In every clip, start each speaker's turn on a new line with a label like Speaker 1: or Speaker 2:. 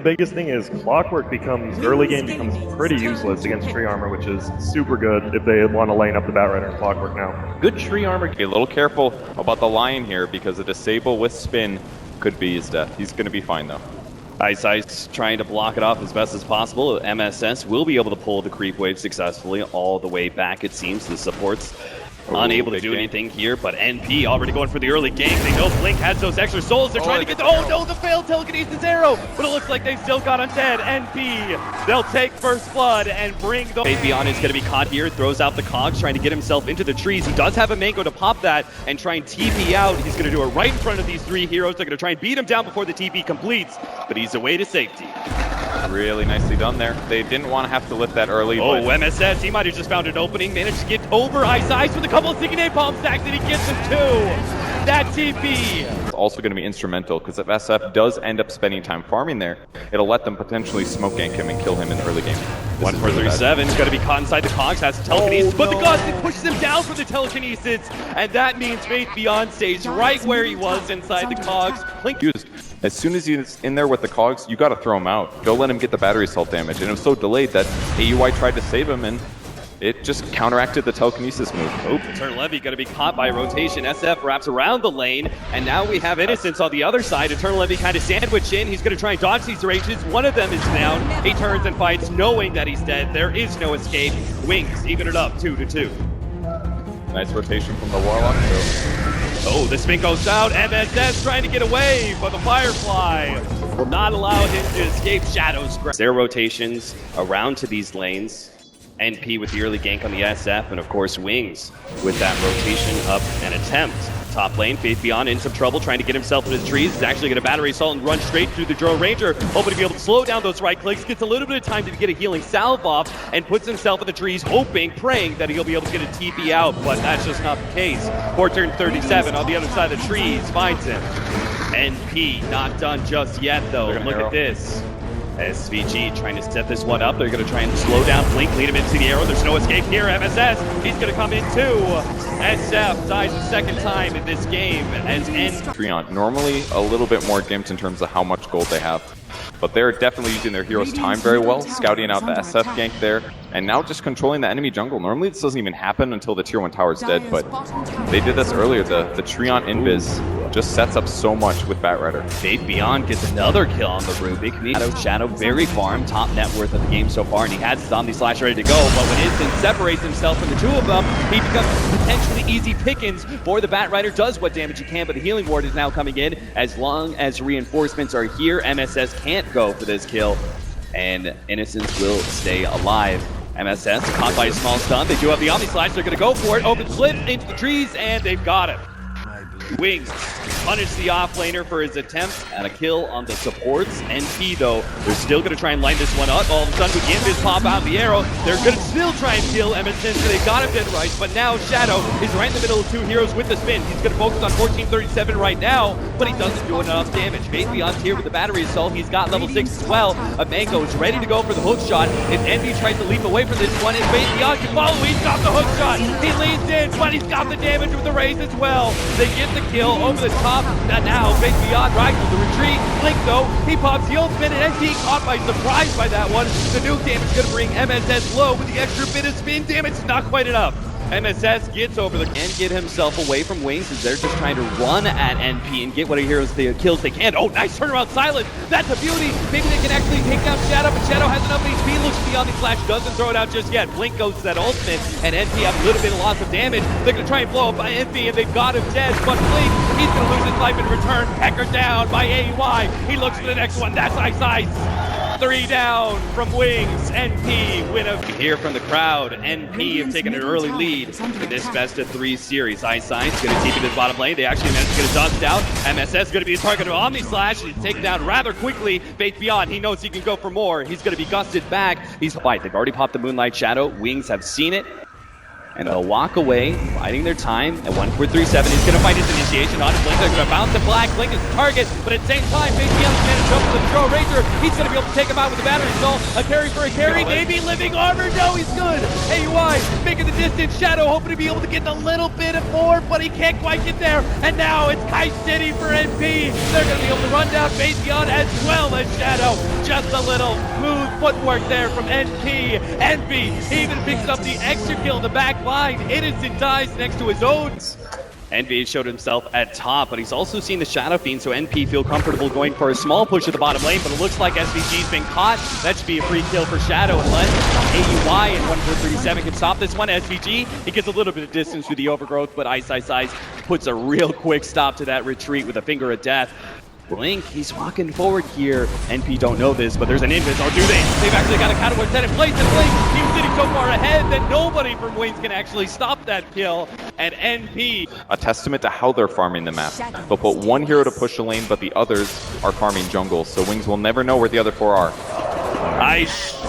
Speaker 1: biggest thing is Clockwerk early game becomes pretty useless against tree armor, which is super good if they want to lane up the Batrider and Clockwerk now.
Speaker 2: Good tree armor. Be a little careful about the Lion here because a disable with spin could be his death. He's going to be fine though.
Speaker 3: Ice trying to block it off as best as possible. MSS will be able to pull the creep wave successfully all the way back, it seems. The support's unable to do anything here, but NP already going for the early gank. They know Blink has those extra souls. They're trying to get the... Oh no, the failed telekinesis arrow! But it looks like they still got undead. NP, they'll take first blood and bring the... Beyond is going to be caught here, throws out the cogs, trying to get himself into the trees. He does have a mango to pop that and try and TP out. He's going to do it right in front of these three heroes. They're going to try and beat him down before the TP completes, but he's away to safety.
Speaker 2: Really nicely done there. They didn't want to have to lift that early.
Speaker 3: Oh, but MSS, he might have just found an opening, managed to get over Ice with a couple of sticky napalm stacks, and he gets him too. That TP.
Speaker 2: It's also going to be instrumental, because if SF does end up spending time farming there, it'll let them potentially smoke gank him and kill him in the early game.
Speaker 3: 1437 is going to be caught inside the cogs, has telekinesis, but the Gauntlet pushes him down for the telekinesis, and that means Faith Beyond stays right where he was inside the cogs. Blink
Speaker 2: used. As soon as he's in there with the cogs, you got to throw him out. Don't let him get the battery assault damage. And it was so delayed that AUI tried to save him, and it just counteracted the telekinesis move.
Speaker 3: Oh, Eternal Levy going to be caught by rotation. SF wraps around the lane, and now we have Innocence on the other side. Eternal Levy kind of sandwiched in. He's going to try and dodge these ranges. One of them is down. He turns and fights, knowing that he's dead. There is no escape. Wings even it up 2-2.
Speaker 2: Nice rotation from the Warlock.
Speaker 3: Oh, the spin goes down. MSS trying to get away, but the Firefly will not allow him to escape Shadow's grasp. Their rotations around to these lanes. NP with the early gank on the SF, and of course Wings with that rotation up and attempt. Top lane, Faith Beyond in some trouble, trying to get himself into the trees. He's actually going to battery assault and run straight through the Drow Ranger, hoping to be able to slow down those right clicks. Gets a little bit of time to get a healing salve off, and puts himself in the trees, hoping, praying that he'll be able to get a TP out, but that's just not the case. 4turn37 on the other side of the trees finds him. NP not done just yet though. Look at this. SVG trying to set this one up. They're going to try and slow down Blink, lead him into the arrow. There's no escape here. MSS, he's going to come in too. SF dies the second time in this game as
Speaker 2: Treant, normally a little bit more gimped in terms of how much gold they have, but they're definitely using their hero's time very well, scouting out the SF gank there, and now just controlling the enemy jungle. Normally this doesn't even happen until the tier 1 tower is dead, but they did this earlier. The Treant invis just sets up so much with Batrider.
Speaker 3: Faith Beyond gets another kill on the Rubick. Shadow very farm, top net worth of the game so far, and he has his Omni Slash ready to go, but when Instant separates himself from the two of them, he becomes potentially easy pickings for the Batrider, does what damage he can, but the healing ward is now coming in. As long as reinforcements are here, MSS can't go for this kill, and Innocence will stay alive. MSS caught by a small stun. They do have the Omni Slash. They're going to go for it. Open split into the trees, and they've got him. Wings punish the offlaner for his attempt at a kill on the supports. NP though, they're still going to try and line this one up. All of a sudden, with the invis pop out the arrow, they're going to still try and kill Emerson, so they got him dead right. But now Shadow is right in the middle of two heroes with the spin. He's going to focus on 1437 right now, but he doesn't do enough damage. Faith Beyond's here with the battery assault. He's got level 6 as well. Mango is ready to go for the hook shot. If NP tries to leap away from this one, and Faith Beyond can follow, he's got the hook shot. He leans in, but he's got the damage with the raise as well. They get the kill over the top. Now Faith Beyond rides with the retreat. Blink though, he pops the ultimate, and NP caught by surprise by that one. The nuke damage is going to bring MSS low, with the extra bit of spin damage, not quite enough. MSS gets over the and get himself away from Wings as they're just trying to run at NP and get what heroes the kills they can. Oh, nice turnaround silence. That's a beauty. Maybe they can actually take down Shadow, but Shadow has enough HP. Looks beyond the flash, doesn't throw it out just yet. Blink goes to that ultimate, and NP have a little bit of loss of damage. They're going to try and blow up by NP, and they've got him dead. But Blink, he's going to lose his life in return. Pecker down by AUI. He looks for the next one. That's Ice. 3 down from Wings. NP win a here from the crowd. NP have taken an early lead in this best of 3 series. Ice going to TP to the bottom lane. They actually managed to get a dodged out. MSS going to be the target of Omni Slash. He's taken down rather quickly. Faith Beyond, he knows he can go for more. He's going to be gusted back. He's fight. They've already popped the Moonlight Shadow. Wings have seen it. And they'll walk away, biding their time at 1437. He's going to fight his initiation on his Blink. They're going to bounce to Black. Blink is the target, but at the same time, maybe the other man jumps to the Drow Ranger. He's going to be able to take him out with the battery stall. A carry for a carry, maybe living armor. No, he's good. AUI making the distance. Shadow hoping to be able to get a little bit of more, but he can't quite get there. And now it's Kite City for NP. They're going to be able to run down Batrider as well as Shadow. Just a little smooth footwork there from NP. Envy even picks up the extra kill in the back line. Innocent dies next to his own. Envy showed himself at top, but he's also seen the Shadow Fiend, so NP feel comfortable going for a small push at the bottom lane, but it looks like SVG's been caught. That should be a free kill for Shadow unless AUI and 1437 can stop this one. SVG, he gets a little bit of distance through the overgrowth, but Ice puts a real quick stop to that retreat with a finger of death. Blink, he's walking forward here. NP don't know this, but there's an invis, or do they? They've actually got a counter set in place, and Blink, he was sitting so far ahead that nobody from Wings can actually stop that kill. And NP,
Speaker 2: a testament to how they're farming the map. They'll put one hero to push a lane, but the others are farming jungle, so Wings will never know where the other four are.
Speaker 3: Ice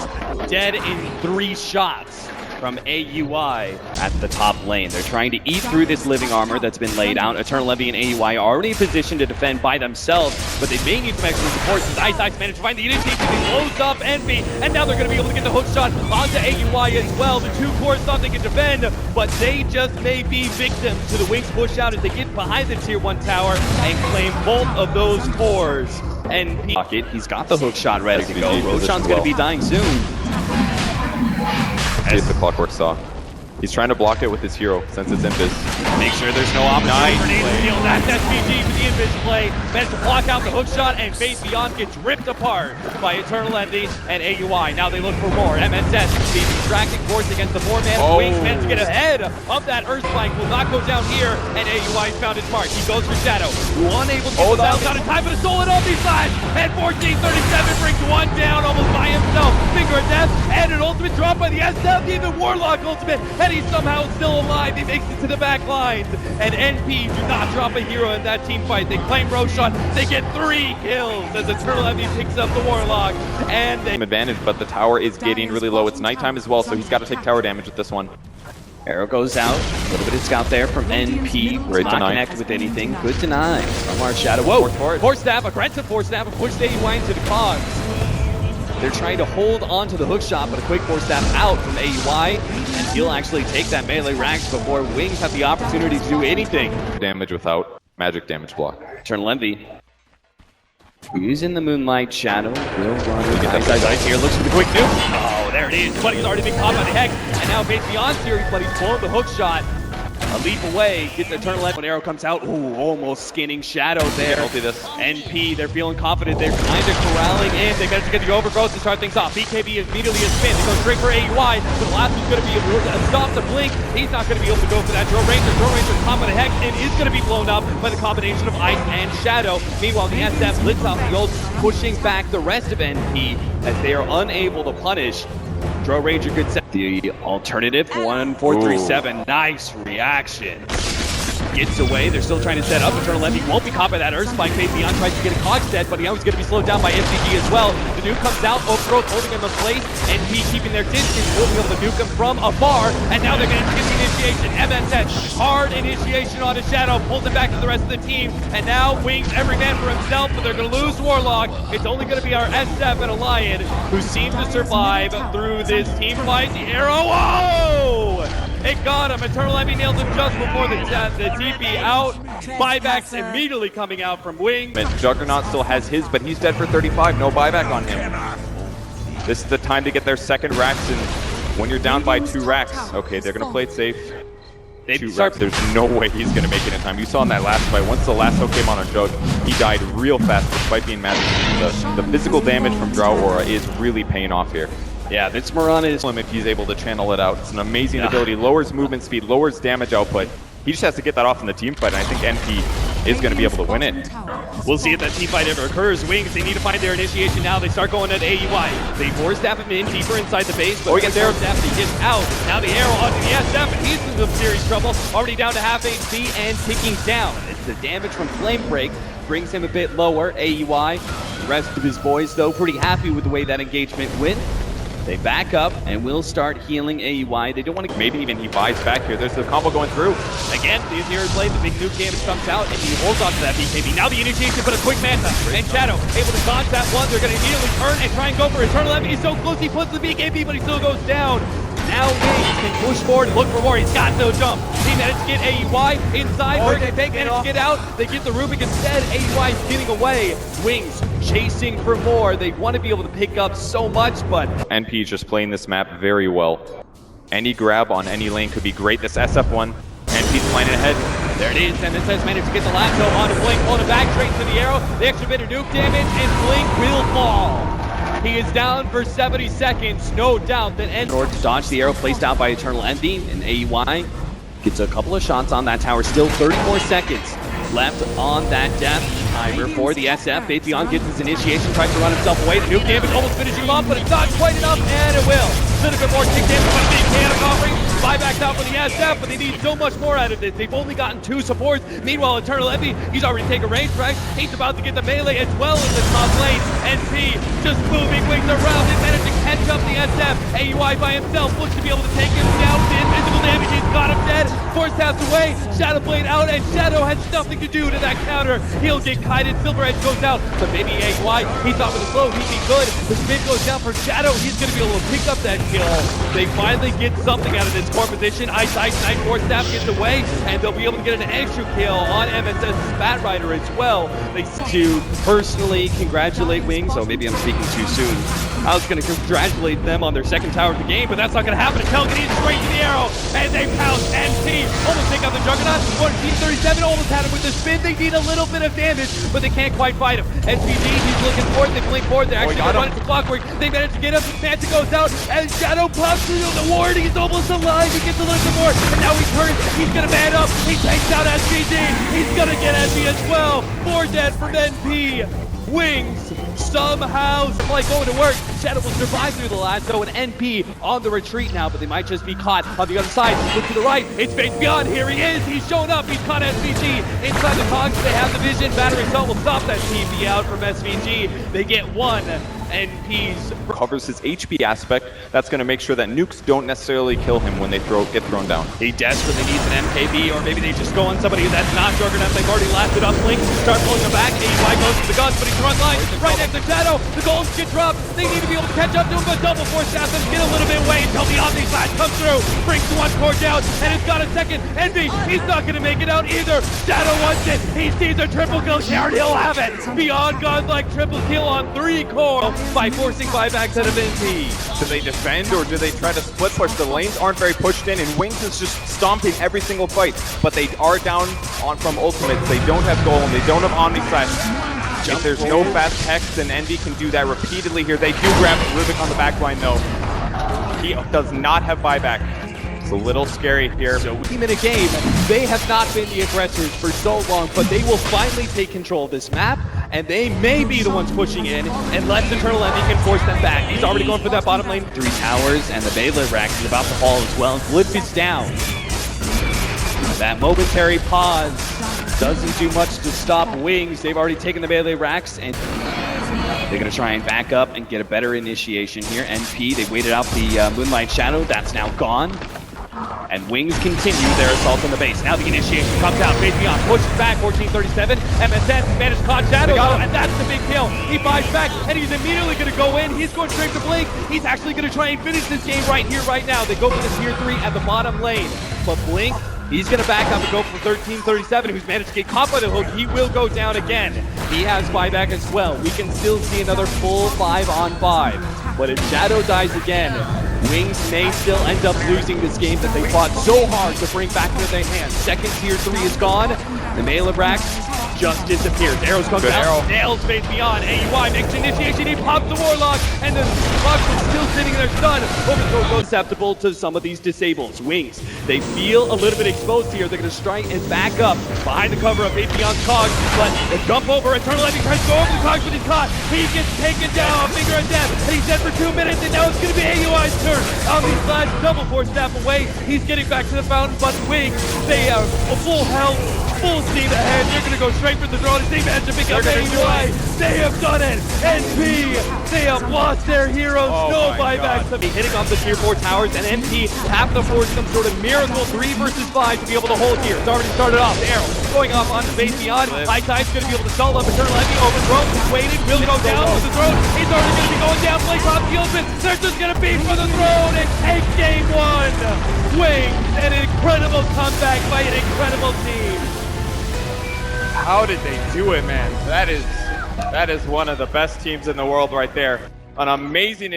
Speaker 3: dead in 3 shots from AUI at the top lane. They're trying to eat through this living armor that's been laid out. Eternal Envy and AUI are already positioned to defend by themselves, but they may need some extra support since Ice managed to find the initiation. He blows up Envy, and now they're going to be able to get the hook shot onto AUI as well. The 2 cores thought they could defend, but they just may be victims to the Wings push out as they get behind the tier 1 tower and claim both of those cores. And he's got the hook shot ready to go. Roshan's going to be dying soon.
Speaker 2: Here's the Clockwerk saw. He's trying to block it with his hero since it's invis.
Speaker 3: Make sure there's no opportunity for an ace steal. That's SVG for the invis play. Managed to block out the hook shot, and Fate Beyond gets ripped apart by Eternal Envy and AUI. Now they look for more. MSS, the distracting force against the 4-man Wings, managed to get ahead of that Earth Spike. Will not go down here, and AUI's found his mark. He goes for Shadow. Unable to get the out in time, but a solid ulti flash. And 1437 brings one down almost by himself. Finger of death, and an ultimate drop by the SF, even Warlock ultimate. And he's somehow still alive. He makes it to the back lines. And NP do not drop a hero in that team fight. They claim Roshan. They get 3 kills as Eternal Envy picks up the Warlock. And they
Speaker 2: advantage, but the tower is getting really low. It's nighttime as well, so he's got to take tower damage with this one.
Speaker 3: Arrow goes out. A little bit of scout there from NP.
Speaker 2: Great
Speaker 3: not connected with anything. Good deny from our Shadow. Whoa! Force stab, aggressive force stab, pushed AUI into the cogs. They're trying to hold on to the hook shot, but a quick force stab out from AUI, and he'll actually take that melee ranks before Wings have the opportunity to do anything.
Speaker 2: Damage without magic damage block.
Speaker 3: Eternal Envy. Using the Moonlight Shadow. Will run. Ice here. Looks for the quick nuke. Oh, there it is. Buddy's already been caught by the Hex, and now based beyond series, Buddy's pulling the hook shot. A leap away, gets Eternal Envy. When Arrow comes out, ooh, almost skinning Shadow there. NP, they're feeling confident. They're kind of corralling in. They got to get the overgrowth to start things off. BKB immediately a spin. They go straight for AUI, but the last one's going to be able to stop the Blink. He's not going to be able to go for that Drow Ranger. Drow Ranger caught by the Hex and is going to be blown up by the combination of Ice and Shadow. Meanwhile, the SF blitz off the ult, pushing back the rest of NP as they are unable to punish. Drow Ranger could set the alternative. 1437. Nice reaction. Gets away. They're still trying to set up. Eternal Envy won't be caught by that Earth Spike. Fate Beyond tries to get a cog set, but he always going to be slowed down by FCG as well. The nuke comes out. Overgrowth holding him in place. And he keeping their distance. Will be able to nuke him from afar. And now they're going to get the initiation. MSS. Hard initiation on a Shadow. Pulls it back to the rest of the team. And now Wings every man for himself, but they're going to lose Warlock. It's only going to be our SF and Alliant who seem to survive through this team fight. The arrow. Oh! It got him. Eternal Envy nailed him just before the TP out. Buybacks immediately coming out from Wings.
Speaker 2: And Juggernaut still has his, but he's dead for 35. No buyback on him. This is the time to get their second racks, and when you're down by 2 racks, okay, they're going to play it safe. 2 racks, there's no way he's going to make it in time. You saw in that last fight, once the last hook came on Jug, he died real fast despite being magic. The physical damage from Drow Aura is really paying off here.
Speaker 3: Yeah, this Mirana is
Speaker 2: if he's able to channel it out. It's an amazing ability. Lowers movement speed, lowers damage output. He just has to get that off in the team fight, and I think NP is going to be able to win it.
Speaker 3: We'll see if that team fight ever occurs. Wings, they need to find their initiation now. They start going at AUI. They force stab him in deeper inside the base, but he force stab he gets out. Now the arrow onto the SF, and he's in some serious trouble. Already down to half HP and ticking down. It's the damage from Flame Break. Brings him a bit lower. AUI, the rest of his boys, though, pretty happy with the way that engagement went. They back up and will start healing AUI. They don't want to...
Speaker 2: Maybe even he buys back here. There's the combo going through.
Speaker 3: Again, the Azir blade, the big nuke damage comes out, and he holds on to that BKB. Now the initiation, but a quick Manta. And Shadow, able to dodge that one. They're going to immediately turn and try and go for Eternal Envy. He's so close, he puts the BKB, but he still goes down. Now Wings can push forward and look for more. He's got no jump. He managed to get AUI inside. They managed to get out. They get the Rubick instead. AUI is getting away. Wings chasing for more. They want to be able to pick up so much, but...
Speaker 2: NP just playing this map very well. Any grab on any lane could be great. This SF1, NP's playing ahead.
Speaker 3: There it is, and this has managed to get the lasso onto Blink, pulling it back straight to the arrow. The extra bit of nuke damage, and Blink will fall. He is down for 70 seconds, no doubt that N order to dodge the arrow placed out by Eternal Envy, and AUI gets a couple of shots on that tower. Still 34 seconds left on that death timer for the SF. Batrider gets his initiation, tries to run himself away. The nuke damage almost finishing him off, but it's not quite enough, and it will. A little bit more kick damage, but the mechanic offering. Buybacks out for the SF, but they need so much more out of this. They've only gotten 2 supports. Meanwhile, Eternal Envy, he's already taken range track. He's about to get the melee as well in the top lane. NP just moving wings around and managed to catch up the SF. AUI by himself looks to be able to take him down. The invisible damage, he's got him dead. Force taps away, Shadow Blade out, and Shadow has nothing to do to that counter. He'll get kited, Silver Edge goes out, but maybe AUI, he thought with a slow he'd be good. The spin goes down for Shadow, he's going to be able to pick up that kill. They finally get something out of this core position. Ice Knight Force Staff gets away, and they'll be able to get an extra kill on MSS's Batrider as well. They to personally congratulate Wings, so maybe I'm speaking too soon. I was going to congratulate them on their second tower of the game, but that's not going to happen. Kelgan straight to the arrow, and they pounce NP. Almost take out the Juggernaut. 37 almost had him with the spin. They need a little bit of damage, but they can't quite fight him. SVG, he's looking forward. They blink forward. They're actually going to run into Clockwerk. They manage to get him. Manta goes out, and Shadow pops through the ward. He's almost alive. He gets a little bit more, and now he turns. He's going to man up. He takes out SVG. He's going to get NP as well. 4 dead from NP. Wings somehow like going to work. Shadow will survive through the lasso, and NP on the retreat now, but they might just be caught on the other side. Look to the right, it's Face Beyond. Here he is, he's shown up, he's caught SVG inside the cogs. They have the vision. Battery Assault will stop that TP out from SVG. They get 1. NP's
Speaker 2: covers his HP aspect. That's going to make sure that nukes don't necessarily kill him when they get thrown down.
Speaker 3: He desperately needs an MKB, or maybe they just go on somebody that's not Juggernaut. They've already lasted up Blink, start pulling him back. AUI goes to the guns, but he's front line, right next to Shadow. The goals get dropped. They need to be able to catch up to him, but double force staff them, get a little bit away until the Omni Slash comes through. Brings one core down, and it's got a second. Envy, he's not going to make it out either. Shadow wants it. He sees a triple kill. Jared, he'll have it. Beyond godlike triple kill on 3 core by forcing buybacks out of NP.
Speaker 2: Do they defend or do they try to split push? The lanes aren't very pushed in, and Wings is just stomping every single fight. But they are down from ultimates. They don't have Golem. They don't have Omni Slash. If there's no fast Hex, then Envy can do that repeatedly here. They do grab Rubick on the back line though. He does not have buyback. It's a little scary here.
Speaker 3: So in a game, they have not been the aggressors for so long, but they will finally take control of this map, and they may be the ones pushing in, unless Eternal Envy can force them back. He's already going for that bottom lane. 3 towers, and the melee rack is about to fall as well. Blip is down. That momentary pause doesn't do much to stop Wings. They've already taken the melee racks, and they're going to try and back up and get a better initiation here. NP, they waited out the Moonlight Shadow. That's now gone. And Wings continue their assault on the base. Now the initiation comes out. Face Beyond pushes back. 1437. MSS managed to caught Shadow, and that's the big kill. He buys back, and he's immediately going to go in. He's going straight to Blink. He's actually going to try and finish this game right here, right now. They go for the tier 3 at the bottom lane. But Blink, he's going to back up and go for 1337, who's managed to get caught by the hook. He will go down again. He has buyback as well. We can still see another full 5-on-5. But if Shadow dies again, Wings may still end up losing this game that they fought so hard to bring back into their hands. Second tier 3 is gone. The melee rack just disappears. Arrows comes out, nails Face Beyond. AUI makes initiation, he pops the Warlock, and the Clock is still sitting there stunned. Overthrow susceptible to some of these disables. Wings, they feel a little bit exposed here. They're going to strike and back up behind the cover of Face Beyond's cogs, but they jump over. Eternal Envy tries to go over the cogs, but he's caught. He gets taken down, finger of death, and he's dead for 2 minutes, and now it's going to be AUI's turn. Omni Slash double force staff away. He's getting back to the fountain, but Wings, they are full health. full steam ahead. They're going to go straight for the throne. It seems to pick up anyway. They have done it. NP, they have lost their heroes. No buybacks. Be hitting off the tier 4 towers, and NP have to force some sort of miracle 3 versus 5 to be able to hold here. It's already started off. The arrow going off onto base beyond. High Tide's going to be able to stall up. Eternal Envy overthrown. He's waiting. Will go down with the throne. He's already going to be going down. Playcroft heals it. They're just going to be for the throne and take game 1. Wings, an incredible comeback by an incredible team.
Speaker 2: How did they do it, man? That is one of the best teams in the world right there. An amazing